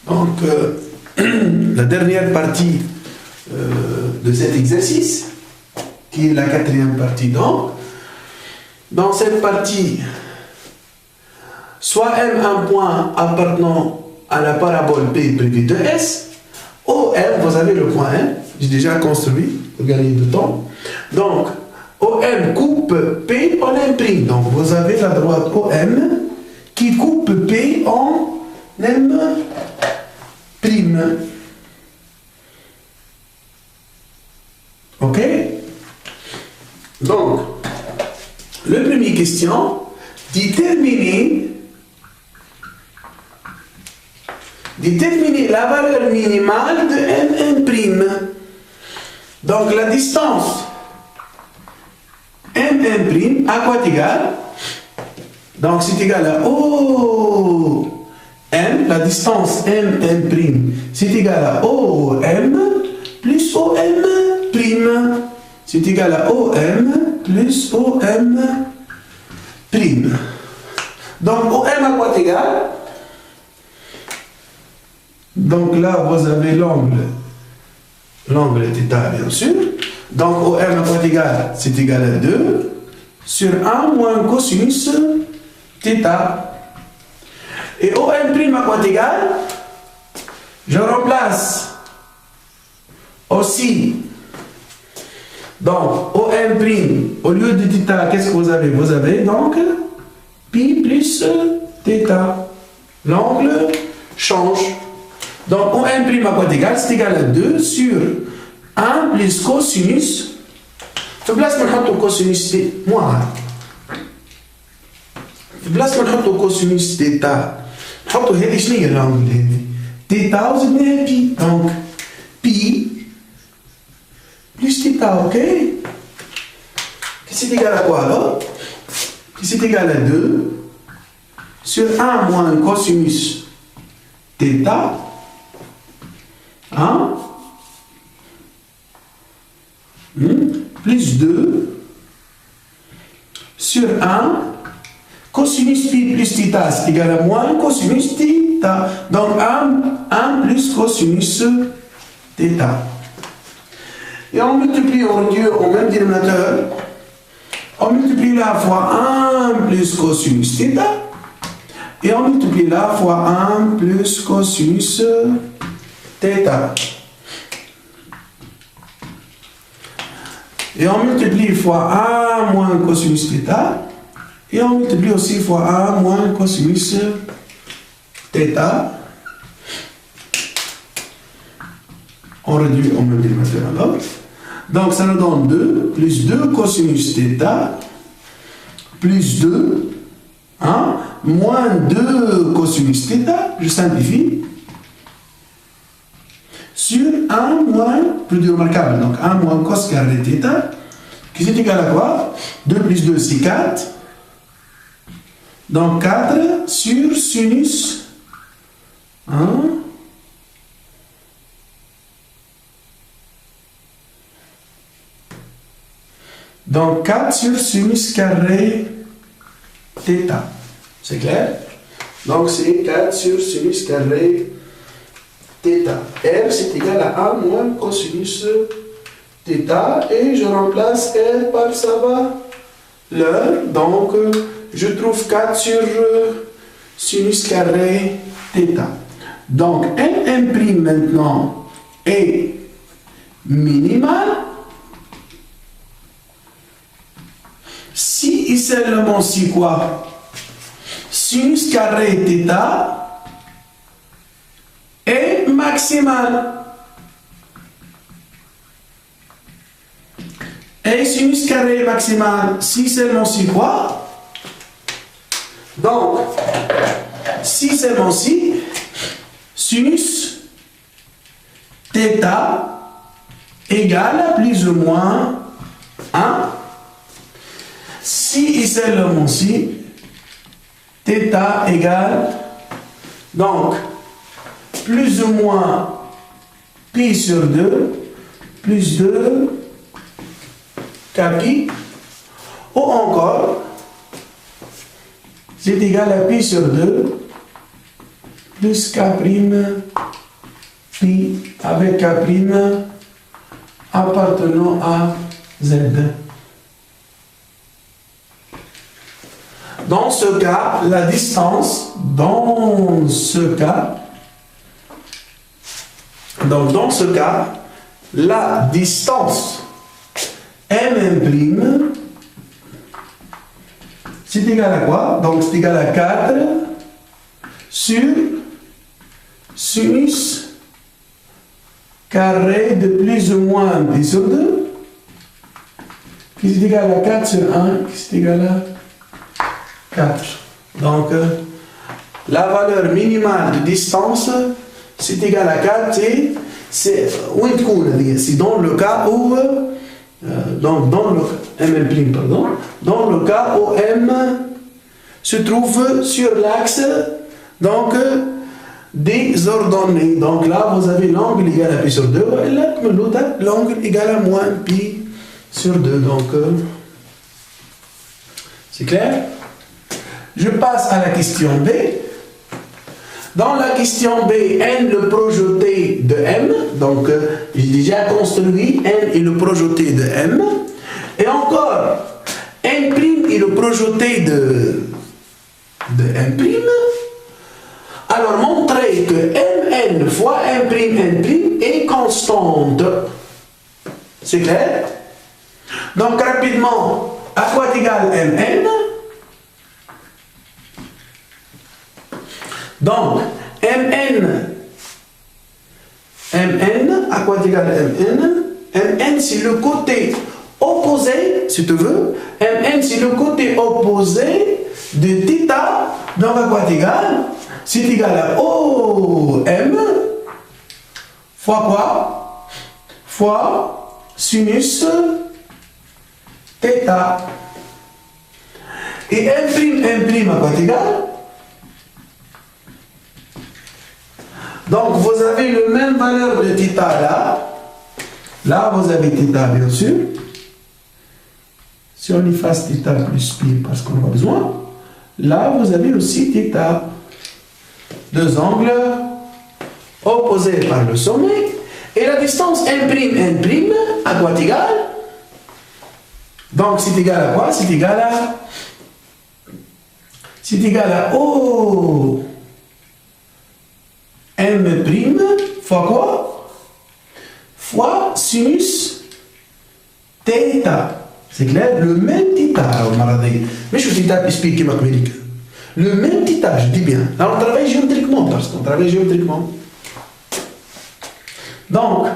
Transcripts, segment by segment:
Donc, la dernière partie de cet exercice, qui est la quatrième partie, donc, dans cette partie, soit M un point appartenant à la parabole P privé de S, OM, vous avez le point M, j'ai déjà construit pour gagner du temps. Donc, OM coupe P en M'. Donc, vous avez la droite OM qui coupe P en M'. Ok? Donc, la première question, déterminer la valeur minimale de M'. Donc, la distance M', à quoi est égal? Donc, c'est égal à O M, la distance M', c'est égal à OM plus OM'. C'est égal à OM plus OM'. Donc, OM à quoi est égal? Donc là, vous avez l'angle θ, bien sûr. Donc, OM à quoi est égal? C'est égal à 2 sur 1 moins cosinus θ. Et OM' à quoi est égal? Je remplace aussi. Donc, OM', au lieu de θ, qu'est-ce que vous avez? Vous avez donc pi plus θ. L'angle change. Donc, OM' à quoi est égal? C'est égal à 2 sur 1 plus cosinus. في بلاصة ما نحطو cosinus θ moins. في بلاصة ما نحطو cosinus θ نحطو هذه شنو هي الانجل هذه؟ θ وزدناها بي. دونك بي plus θ, ok? Qui c'est égal à quoi alors? Qui c'est égal à 2 sur 1 moins cosinus θ, hein? Plus 2 sur 1 cosinus pi plus θ, c'est égal à moins cosinus θ. Donc 1 plus cosinus θ. Et on multiplie, on réduit au même dénominateur. On multiplie là fois 1 plus cosinus θ. Et on multiplie là fois 1 plus cosinus θ. Et on multiplie fois 1 moins cosinus θ. Et on multiplie aussi fois 1 moins cosinus θ. On réduit au même dénominateur alors. Donc ça nous donne 2 plus 2 cosinus θ plus 2 hein, moins 2 cosinus θ, je simplifie, sur 1 moins, plus du remarquable, donc 1 moins cos carré θ, qui c'est égal à quoi? 2 plus 2 c'est 4. Donc 4 sur sinus 1. Donc 4 sur sinus carré θ. C'est clair? Donc c'est 4 sur sinus carré θ. R c'est égal à 1 moins cosinus θ. Et je remplace R par sa valeur. Donc je trouve 4 sur sinus carré θ. Donc M' maintenant est minimal si et seulement si quoi? Sinus carré θ est maximal. Et sinus carré maximal si seulement si quoi? Donc, si seulement si sinus θ égale à plus ou moins 1. Si et seulement si θ égale, donc, plus ou moins pi sur 2, plus 2 pi, ou encore, c'est égal à pi sur 2, plus K' pi avec K' appartenant à Z. Dans ce cas, la distance, dans ce cas, la distance M', c'est égal à quoi? Donc c'est égal à 4 sur sinus carré de plus ou moins pi sur 2, qui est égal à 4 sur 1, qui est égal à 4. Donc la valeur minimale de distance, c'est égal à 4, et c'est dans le cas où donc dans le cas où M se trouve sur l'axe donc des ordonnées. Donc là vous avez l'angle égal à pi sur 2, et là l'angle égal à moins pi sur 2. Donc c'est clair? Je passe à la question B. Dans la question B, N le projeté de M, donc j'ai déjà construit N est le projeté de M, et encore N' est le projeté de M'. Alors montrez que Mn fois M'N' est constante. C'est clair? Donc rapidement, à quoi est égal Mn? Donc, Mn, à quoi est égal Mn? Mn, c'est le côté opposé, si tu veux. Mn, c'est le côté opposé de θ. Donc, à quoi est égal? C'est égal à OM fois quoi? Fois sinus θ. Et M', à quoi est égal? Donc, vous avez la même valeur de θ là. Là, vous avez θ, bien sûr. Si on efface θ plus pi, parce qu'on a besoin. Là, vous avez aussi θ. Deux angles opposés par le sommet. Et la distance M'N', à quoi est égal? Donc, c'est égal à quoi? C'est égal à O. M' fois quoi? Fois sinus θ. C'est clair? Le même θ. Mais je suis expliqué ma communique. Le même θ, je dis bien. Là, on travaille géométriquement, parce qu'on travaille géométriquement. Donc,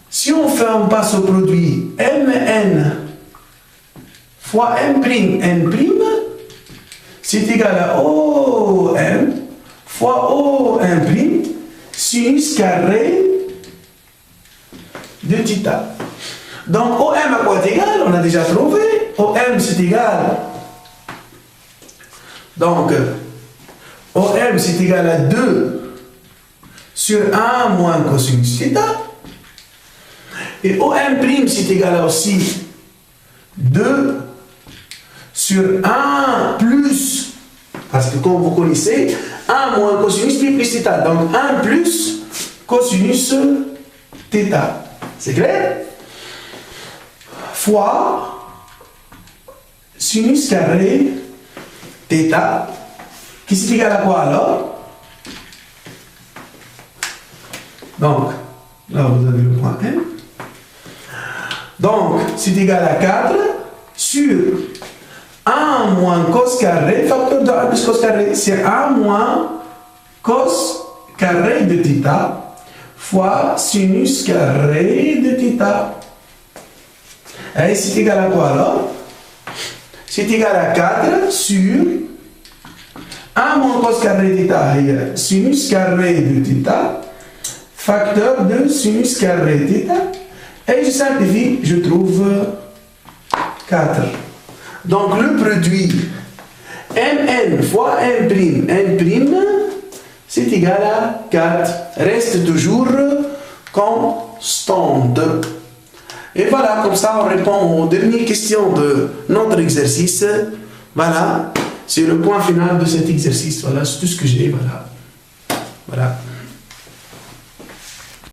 si on passe au produit Mn fois M'N', c'est égal à OM fois OM' sinus carré de θ. Donc OM à quoi est égal? On a déjà trouvé. OM c'est égal. Donc OM c'est égal à 2 sur 1 moins cosinus θ. Et OM' c'est égal à aussi 2 sur 1 plus, parce que comme vous connaissez, 1 moins cosinus pi plus θ. Donc 1 plus cosinus θ. C'est clair? Fois sinus carré θ, qui c'est égal à quoi alors? Donc, là vous avez le point M. Donc, c'est égal à 4 sur 1 moins cos carré, facteur de 1 plus cos carré, c'est 1 moins cos carré de θ fois sinus carré de θ. Et c'est égal à quoi alors? C'est égal à 4 sur 1 moins cos carré de θ, sinus carré de θ, facteur de sinus carré de θ. Et je simplifie, je trouve 4. Donc le produit Mn fois M'N', c'est égal à 4. Reste toujours constante. Et voilà, comme ça on répond aux dernières questions de notre exercice. Voilà. c'est le point final de cet exercice. Voilà, c'est tout ce que j'ai. Voilà. Voilà.